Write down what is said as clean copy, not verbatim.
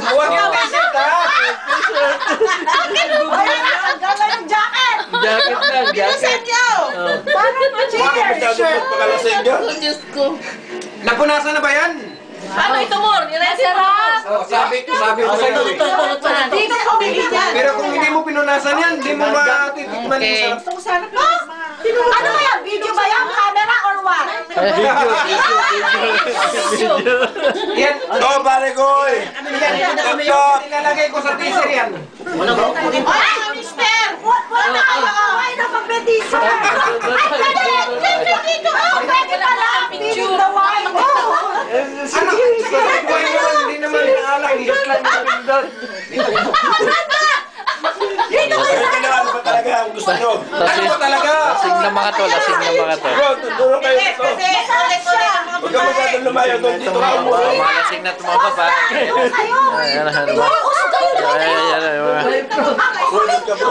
Huwag yung t-shirt, ha? Ang gala yung jacket! Jacket lang, jacket. Parang T-shirt. Pakalasing nyo. Diyos ko. Napunasan na ba yan? Paano ito, Mor? I-ready mo. Oh, sabi ko sa'yo. Dito ko bigyan. Pero kung hindi mo pinunasan yan, hindi mo matitikman yung sarap. Ano kaya? Video ba yan? Camera or what? Video. Yan. Oh, pare ko eh. Nilalagay ko sa teaser yan. Ay, mister! Wala na kayo! Ay, napag-petiso! Ay, pwede dito! Pwede pala! Picture the wine! Ano? Hindi naman naalang. Just lang yung pindot. Dito ko sa Ano ba talaga ang gusto nyo? Ano ba talaga? Lasing na mga to, lasing na mga to. Bro, tuturo kayo dito. Huwag ka masyadong lumayo doon. Dito ka mo. Mga lasing na tumama pa. kayo! Ayan, ayan, Usog kayo doon! ayan, ayan, ayan. Ang kulit nyo!